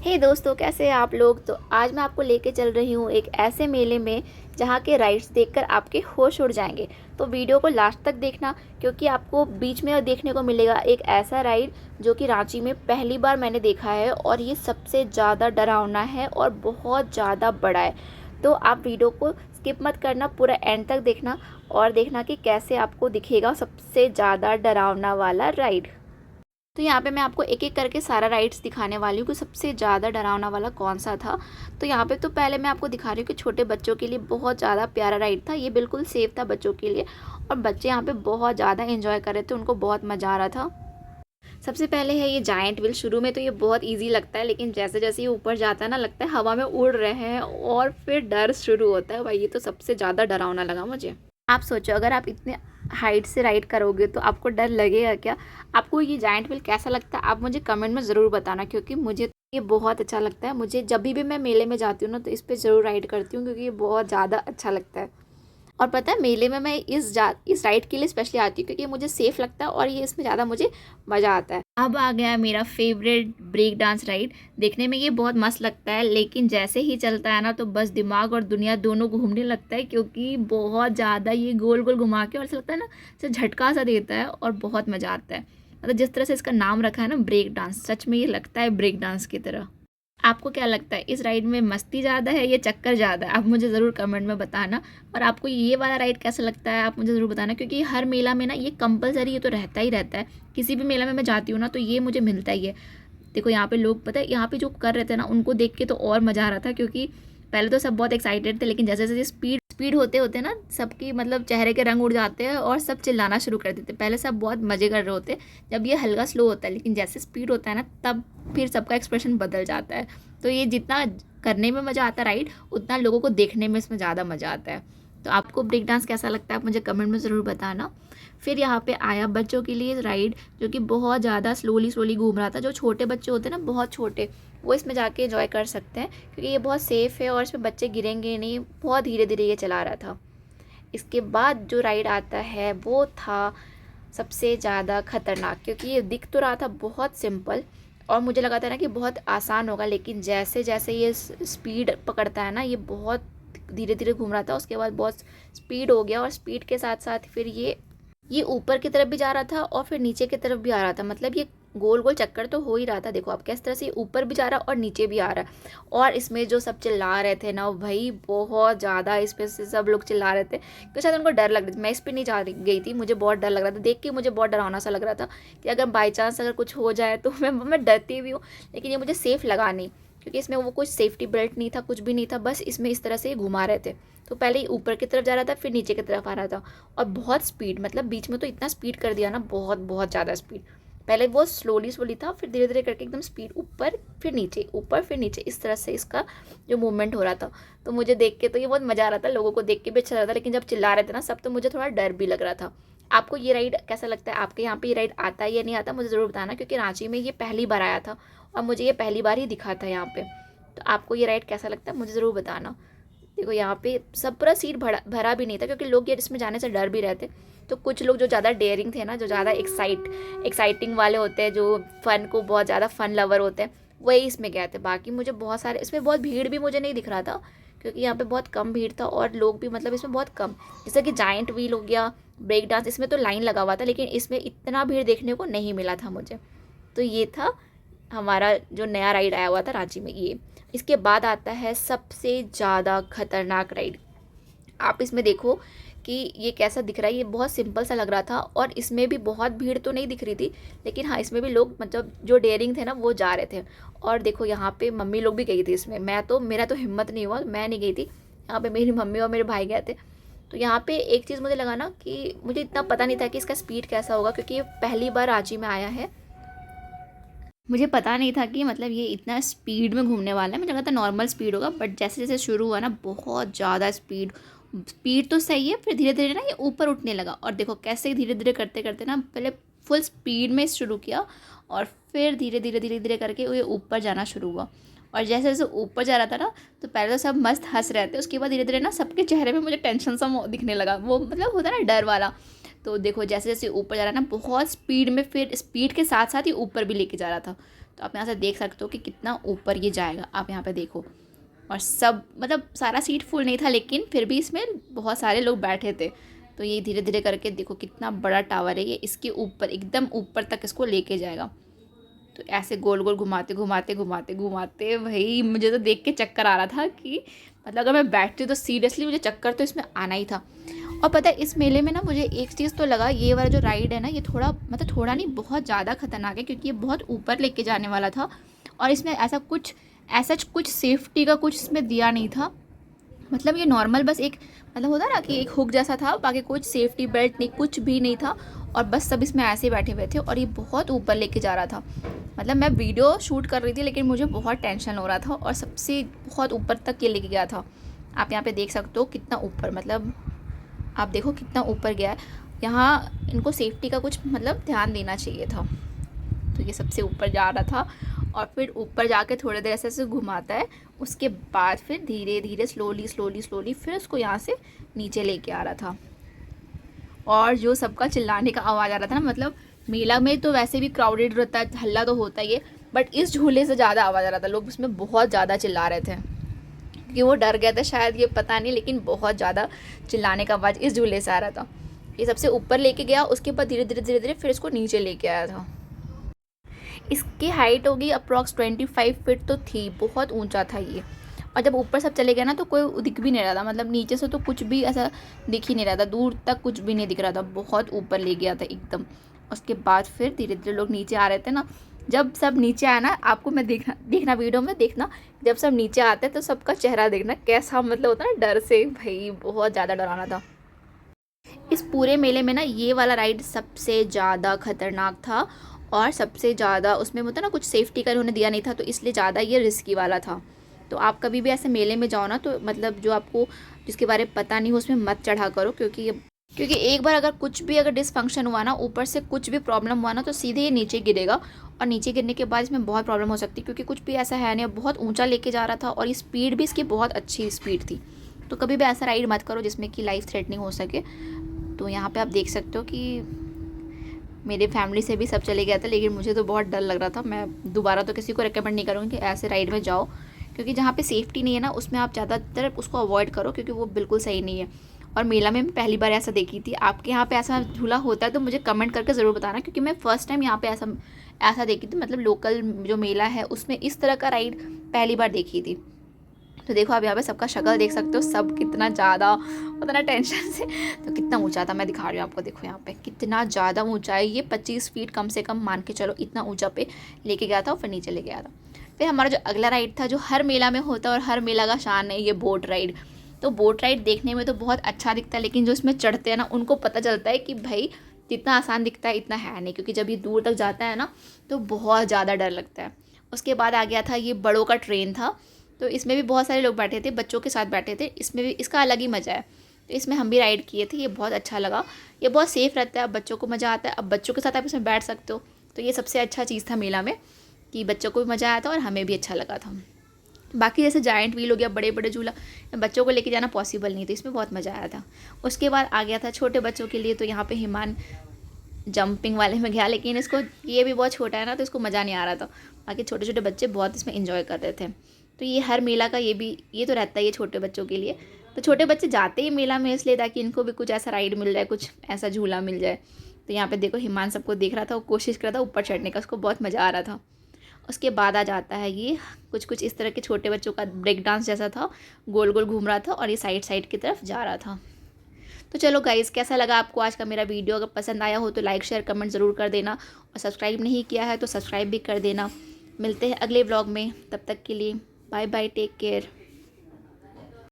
हे दोस्तों, कैसे हैं आप लोग। तो आज मैं आपको लेके चल रही हूँ एक ऐसे मेले में जहाँ के राइड्स देखकर आपके होश उड़ जाएंगे। तो वीडियो को लास्ट तक देखना, क्योंकि आपको बीच में देखने को मिलेगा एक ऐसा राइड जो कि रांची में पहली बार मैंने देखा है और ये सबसे ज़्यादा डरावना है और बहुत ज़्यादा बड़ा है। तो आप वीडियो को स्किप मत करना, पूरा एंड तक देखना और देखना कि कैसे आपको दिखेगा सबसे ज़्यादा डरावना वाला राइड। तो यहाँ पे मैं आपको एक एक करके सारा राइड्स दिखाने वाली हूँ कि सबसे ज़्यादा डरावना वाला कौन सा था। तो यहाँ पे तो पहले मैं आपको दिखा रही हूँ कि छोटे बच्चों के लिए बहुत ज़्यादा प्यारा राइड था, ये बिल्कुल सेफ़ था बच्चों के लिए और बच्चे यहाँ पे बहुत ज़्यादा एंजॉय कर रहे थे, उनको बहुत मज़ा आ रहा था। सबसे पहले है ये जायंट व्हील। शुरू में तो ये बहुत ईजी लगता है, लेकिन जैसे जैसे ये ऊपर जाता है ना, लगता है हवा में उड़ रहे हैं और फिर डर शुरू होता है। भाई ये तो सबसे ज़्यादा डरावना लगा मुझे। आप सोचो, अगर आप इतने हाइट से राइड करोगे तो आपको डर लगेगा क्या। आपको ये जायंट व्हील कैसा लगता है आप मुझे कमेंट में ज़रूर बताना, क्योंकि मुझे ये बहुत अच्छा लगता है। मुझे जब भी मैं मेले में जाती हूँ ना, तो इस पर ज़रूर राइड करती हूँ, क्योंकि ये बहुत ज़्यादा अच्छा लगता है। और पता है, मेले में मैं इस राइड के लिए स्पेशली आती हूँ, क्योंकि मुझे सेफ़ लगता है और ये इसमें ज़्यादा मुझे मज़ा आता है। अब आ गया मेरा फेवरेट ब्रेक डांस राइड। देखने में ये बहुत मस्त लगता है, लेकिन जैसे ही चलता है ना, तो बस दिमाग और दुनिया दोनों घूमने लगता है, क्योंकि बहुत ज़्यादा ये गोल गोल घुमा के और ऐसा लगता है ना, जैसे झटका सा देता है और बहुत मज़ा आता है। मतलब जिस तरह से इसका नाम रखा है ना, ब्रेक डांस, सच में ये लगता है ब्रेक डांस की तरह। आपको क्या लगता है, इस राइड में मस्ती ज़्यादा है या चक्कर ज़्यादा है? आप मुझे ज़रूर कमेंट में बताना। और आपको ये वाला राइड कैसा लगता है आप मुझे ज़रूर बताना, क्योंकि हर मेला में ना ये कंपलसरी ये तो रहता ही रहता है। किसी भी मेला में मैं जाती हूँ ना, तो ये मुझे मिलता ही है। देखो यहाँ पे लोग, पता है यहाँ पे जो कर रहे थे ना, उनको देख के तो और मज़ा आ रहा था, क्योंकि पहले तो सब बहुत एक्साइटेड थे, लेकिन जैसे जैसे स्पीड स्पीड होते होते ना, सबकी मतलब चेहरे के रंग उड़ जाते हैं और सब चिल्लाना शुरू कर देते। पहले सब बहुत मज़े कर रहे होते जब ये हल्का स्लो होता है, लेकिन जैसे स्पीड होता है ना, तब फिर सबका एक्सप्रेशन बदल जाता है। तो ये जितना करने में मज़ा आता है राइड, उतना लोगों को देखने में इसमें ज़्यादा मज़ा आता है। तो आपको ब्रेक डांस कैसा लगता है आप मुझे कमेंट में ज़रूर बताना। फिर यहाँ पे आया बच्चों के लिए राइड, जो कि बहुत ज़्यादा स्लोली स्लोली घूम रहा था। जो छोटे बच्चे होते हैं ना, बहुत छोटे, वो इसमें जाके एंजॉय कर सकते हैं, क्योंकि ये बहुत सेफ़ है और इसमें बच्चे गिरेंगे नहीं। बहुत धीरे धीरे ये चला रहा था। इसके बाद जो राइड आता है वो था सबसे ज़्यादा खतरनाक, क्योंकि ये दिख तो रहा था बहुत सिंपल और मुझे लगा था ना कि बहुत आसान होगा, लेकिन जैसे जैसे ये स्पीड पकड़ता है ना, ये बहुत धीरे धीरे घूम रहा था। उसके बाद बहुत स्पीड हो गया और स्पीड के साथ साथ फिर ये ऊपर की तरफ भी जा रहा था और फिर नीचे की तरफ भी आ रहा था। मतलब ये गोल गोल चक्कर तो हो ही रहा था। देखो आप किस तरह से ऊपर भी जा रहा है और नीचे भी आ रहा है। और इसमें जो सब चिल्ला रहे थे ना भाई, बहुत ज़्यादा इस पे से सब लोग चिल्ला रहे थे, तो शायद उनको डर लग रहा था। मैं इस पर नहीं गई थी, मुझे बहुत डर लग रहा था देख के। मुझे बहुत डरावना सा लग रहा था कि अगर बाई चांस अगर कुछ हो जाए तो मैं डरती भी हूँ, लेकिन ये मुझे सेफ़ लगा नहीं, क्योंकि इसमें वो कुछ सेफ्टी बेल्ट नहीं था, कुछ भी नहीं था। बस इसमें इस तरह से घुमा रहे थे। तो पहले ही ऊपर की तरफ जा रहा था, फिर नीचे की तरफ आ रहा था और बहुत स्पीड, मतलब बीच में तो इतना स्पीड कर दिया ना, बहुत बहुत ज़्यादा स्पीड। पहले वो स्लोली स्लोली था, फिर धीरे धीरे करके एकदम स्पीड, ऊपर फिर नीचे, ऊपर फिर नीचे, इस तरह से इसका जो मूवमेंट हो रहा था। तो मुझे देख के तो ये बहुत मज़ा आ रहा था, लोगों को देख के भी अच्छा लग रहा था, लेकिन जब चिल्ला रहे थे ना सब, तो मुझे थोड़ा डर भी लग रहा था। आपको ये राइड कैसा लगता है? आपके यहाँ पे ये राइड आता है या नहीं आता, मुझे ज़रूर बताना, क्योंकि रांची में ये पहली बार आया था और मुझे ये पहली बार ही दिखा था यहाँ पे। तो आपको ये राइड कैसा लगता है मुझे ज़रूर बताना। देखो यहाँ पे सब पूरा सीट भरा भरा भी नहीं था, क्योंकि लोग ये इसमें जाने से डर भी रहे थे। तो कुछ लोग जो ज़्यादा डेयरिंग थे ना, जो ज़्यादा एक्साइटिंग वाले होते हैं, जो फ़न को बहुत ज़्यादा फ़न लवर होते हैं, वही इसमें गए थे। बाकी मुझे बहुत सारे इसमें बहुत भीड़ भी मुझे नहीं दिख रहा था, क्योंकि यहाँ पे बहुत कम भीड़ था और लोग भी मतलब इसमें बहुत कम। जैसे कि जाइंट व्हील हो गया, ब्रेक डांस, इसमें तो लाइन लगा हुआ था, लेकिन इसमें इतना भीड़ देखने को नहीं मिला था मुझे। तो ये था हमारा जो नया राइड आया हुआ था रांची में ये। इसके बाद आता है सबसे ज़्यादा खतरनाक राइड। आप इसमें देखो कि ये कैसा दिख रहा है। ये बहुत सिंपल सा लग रहा था और इसमें भी बहुत भीड़ तो नहीं दिख रही थी, लेकिन हाँ, इसमें भी लोग मतलब जो डेयरिंग थे ना, वो जा रहे थे। और देखो यहाँ पे मम्मी लोग भी गई थी इसमें। मेरा तो हिम्मत नहीं हुआ, मैं नहीं गई थी। यहाँ पे मेरी मम्मी और मेरे भाई गए थे। तो यहाँ पे एक चीज़ मुझे लगा ना कि मुझे इतना पता नहीं था कि इसका स्पीड कैसा होगा, क्योंकि ये पहली बार रांची में आया है। मुझे पता नहीं था कि मतलब ये इतना स्पीड में घूमने वाला है। मुझे लगा था नॉर्मल स्पीड होगा, बट जैसे जैसे शुरू हुआ ना, बहुत ज़्यादा स्पीड। स्पीड तो सही है, फिर धीरे धीरे ना ये ऊपर उठने लगा। और देखो कैसे धीरे धीरे करते करते ना, पहले फुल स्पीड में शुरू किया और फिर धीरे धीरे करके ये ऊपर जाना शुरू हुआ। और जैसे जैसे ऊपर जा रहा था ना, तो पहले तो सब मस्त हंस रहे थे, उसके बाद धीरे धीरे ना सबके चेहरे में मुझे टेंशन सा दिखने लगा। वो मतलब होता है ना डर वाला। तो देखो जैसे जैसे ऊपर जा रहा है ना बहुत स्पीड में, फिर स्पीड के साथ साथ ही ऊपर भी लेके जा रहा था। तो आप यहाँ से देख सकते हो कि कितना ऊपर ये जाएगा। आप यहाँ पे देखो, और सब मतलब सारा सीट फुल नहीं था, लेकिन फिर भी इसमें बहुत सारे लोग बैठे थे। तो ये धीरे धीरे करके देखो कितना बड़ा टावर है ये, इसके ऊपर एकदम ऊपर तक इसको लेके जाएगा। तो ऐसे गोल गोल घुमाते घुमाते घुमाते घुमाते, भाई मुझे तो देख के चक्कर आ रहा था कि मतलब अगर मैं बैठती तो सीरियसली मुझे चक्कर तो इसमें आना ही था। और पता है इस मेले में ना मुझे एक चीज़ तो लगा, ये वाला जो राइड है ना ये थोड़ा मतलब थोड़ा नहीं बहुत ज़्यादा खतरनाक है, क्योंकि ये बहुत ऊपर लेके जाने वाला था और इसमें ऐसा कुछ सेफ्टी का कुछ इसमें दिया नहीं था। मतलब ये नॉर्मल बस एक मतलब होता ना कि एक हुक जैसा था, बाकी कुछ सेफ्टी बेल्ट नहीं, कुछ भी नहीं था, और बस सब इसमें ऐसे बैठे हुए थे और ये बहुत ऊपर लेके जा रहा था। मतलब मैं वीडियो शूट कर रही थी लेकिन मुझे बहुत टेंशन हो रहा था, और सबसे बहुत ऊपर तक ये लेके गया था। आप यहाँ पे देख सकते हो कितना ऊपर, मतलब आप देखो कितना ऊपर गया है। यहाँ इनको सेफ्टी का कुछ मतलब ध्यान देना चाहिए था। तो ये सबसे ऊपर जा रहा था, और फिर ऊपर जाके थोड़ी देर ऐसे ऐसे घुमाता है, उसके बाद फिर धीरे धीरे स्लोली स्लोली स्लोली फिर उसको यहाँ से नीचे लेके आ रहा था। और जो सबका चिल्लाने का आवाज़ आ रहा था ना, मतलब मेला में तो वैसे भी क्राउडेड रहता है, हल्ला तो होता ही है, बट इस झूले से ज़्यादा आवाज़ आ रहा था। लोग उसमें बहुत ज़्यादा चिल्ला रहे थे कि वो डर गया था शायद, ये पता नहीं, लेकिन बहुत ज़्यादा चिल्लाने का आवाज़ इस झूले से आ रहा था। ये सबसे ऊपर लेके गया, उसके बाद धीरे धीरे धीरे धीरे फिर इसको नीचे लेके आया था। इसकी हाइट होगी अप्रॉक्स 25 फीट तो थी, बहुत ऊंचा था ये। और जब ऊपर सब चले गए ना तो कोई दिख भी नहीं रहा था, मतलब नीचे से तो कुछ भी ऐसा दिख ही नहीं रहा था, दूर तक कुछ भी नहीं दिख रहा था, बहुत ऊपर ले गया था एकदम। उसके बाद फिर धीरे धीरे लोग नीचे आ रहे थे ना, जब सब नीचे आया ना, आपको मैं देखना वीडियो में देखना, जब सब नीचे आते तो सबका चेहरा देखना कैसा मतलब होता है ना, डर से, भाई बहुत ज़्यादा डराना था। इस पूरे मेले में ना ये वाला राइड सबसे ज़्यादा खतरनाक था, और सबसे ज़्यादा उसमें मतलब ना कुछ सेफ्टी का उन्होंने दिया नहीं था, तो इसलिए ज़्यादा ये रिस्की वाला था। तो आप कभी भी ऐसे मेले में जाओ ना तो मतलब जो आपको जिसके बारे में पता नहीं हो उसमें मत चढ़ा करो, क्योंकि एक बार अगर कुछ भी अगर डिसफंक्शन हुआ ना, ऊपर से कुछ भी प्रॉब्लम हुआ ना, तो सीधे ये नीचे गिरेगा, और नीचे गिरने के बाद इसमें बहुत प्रॉब्लम हो सकती है, क्योंकि कुछ भी ऐसा है नहीं, बहुत ऊंचा लेके जा रहा था, और ये स्पीड भी इसकी बहुत अच्छी स्पीड थी। तो कभी भी ऐसा राइड मत करो जिसमें कि लाइफ थ्रेटनिंग हो सके। तो यहाँ पे आप देख सकते हो कि मेरे फैमिली से भी सब चले गया था, लेकिन मुझे तो बहुत डर लग रहा था। मैं दोबारा तो किसी को रिकमेंड नहीं करूँगी कि ऐसे राइड में जाओ, क्योंकि जहाँ पे सेफ्टी नहीं है ना उसमें आप ज़्यादातर उसको अवॉइड करो, क्योंकि वो बिल्कुल सही नहीं है। और मेला में मैं पहली बार ऐसा देखी थी। आपके यहाँ पे ऐसा झूला होता है तो मुझे कमेंट करके ज़रूर बताना, क्योंकि मैं फ़र्स्ट टाइम यहाँ पे ऐसा देखी थी, मतलब लोकल जो मेला है उसमें इस तरह का राइड पहली बार देखी थी। तो देखो आप यहाँ पे सबका शक्ल देख सकते हो, सब कितना ज़्यादा उतना टेंशन से, तो कितना ऊंचा था मैं दिखा रही हूँ आपको, देखो यहाँ पे कितना ज़्यादा ऊंचा है ये, 25 फीट कम से कम मान के चलो, इतना ऊंचा पे लेके गया था और फिर नीचे ले गया था। फिर हमारा जो अगला राइड था जो हर मेला में होता है और हर मेला का शान है, ये बोट राइड। तो बोट राइड देखने में तो बहुत अच्छा दिखता है, लेकिन जो इसमें चढ़ते हैं ना उनको पता चलता है कि भाई जितना आसान दिखता है इतना है नहीं, क्योंकि जब ये दूर तक जाता है ना तो बहुत ज़्यादा डर लगता है। उसके बाद आ गया था ये बड़ों का ट्रेन था, तो इसमें भी बहुत सारे लोग बैठे थे, बच्चों के साथ बैठे थे, इसमें भी इसका अलग ही मज़ा है। तो इसमें हम भी राइड किए थे, ये बहुत अच्छा लगा, ये बहुत सेफ़ रहता है, अब बच्चों को मज़ा आता है, अब बच्चों के साथ आप इसमें बैठ सकते हो। तो ये सबसे अच्छा चीज़ था मेला में, कि बच्चों को भी मज़ा आया था और हमें भी अच्छा लगा था। बाकी जैसे जायंट व्हील हो गया, बड़े बड़े झूला, बच्चों को लेके जाना पॉसिबल नहीं, तो इसमें बहुत मज़ा आया था। उसके बाद आ गया था छोटे बच्चों के लिए, तो यहाँ पे हिमान जंपिंग वाले में गया, लेकिन इसको ये भी बहुत छोटा है ना तो इसको मज़ा नहीं आ रहा था। बाकी छोटे छोटे बच्चे बहुत इसमें इंजॉय कर रहे थे। तो ये हर मेला का ये तो रहता है ये छोटे बच्चों के लिए। तो छोटे बच्चे जाते ही मेला में इसलिए ताकि इनको भी कुछ ऐसा राइड मिल जाए, कुछ ऐसा झूला मिल जाए। तो यहाँ पे देखो हिमान सबको देख रहा था, वो कोशिश कर रहा था ऊपर चढ़ने का, उसको बहुत मज़ा आ रहा था। उसके बाद आ जाता है ये कुछ इस तरह के छोटे बच्चों का ब्रेक डांस जैसा था, गोल गोल घूम रहा था और ये साइड साइड की तरफ जा रहा था। तो चलो गाइज़, कैसा लगा आपको आज का मेरा वीडियो? अगर पसंद आया हो तो लाइक शेयर कमेंट ज़रूर कर देना, और सब्सक्राइब नहीं किया है तो सब्सक्राइब भी कर देना। मिलते हैं अगले व्लॉग में, तब तक के लिए बाय बाय, टेक केयर।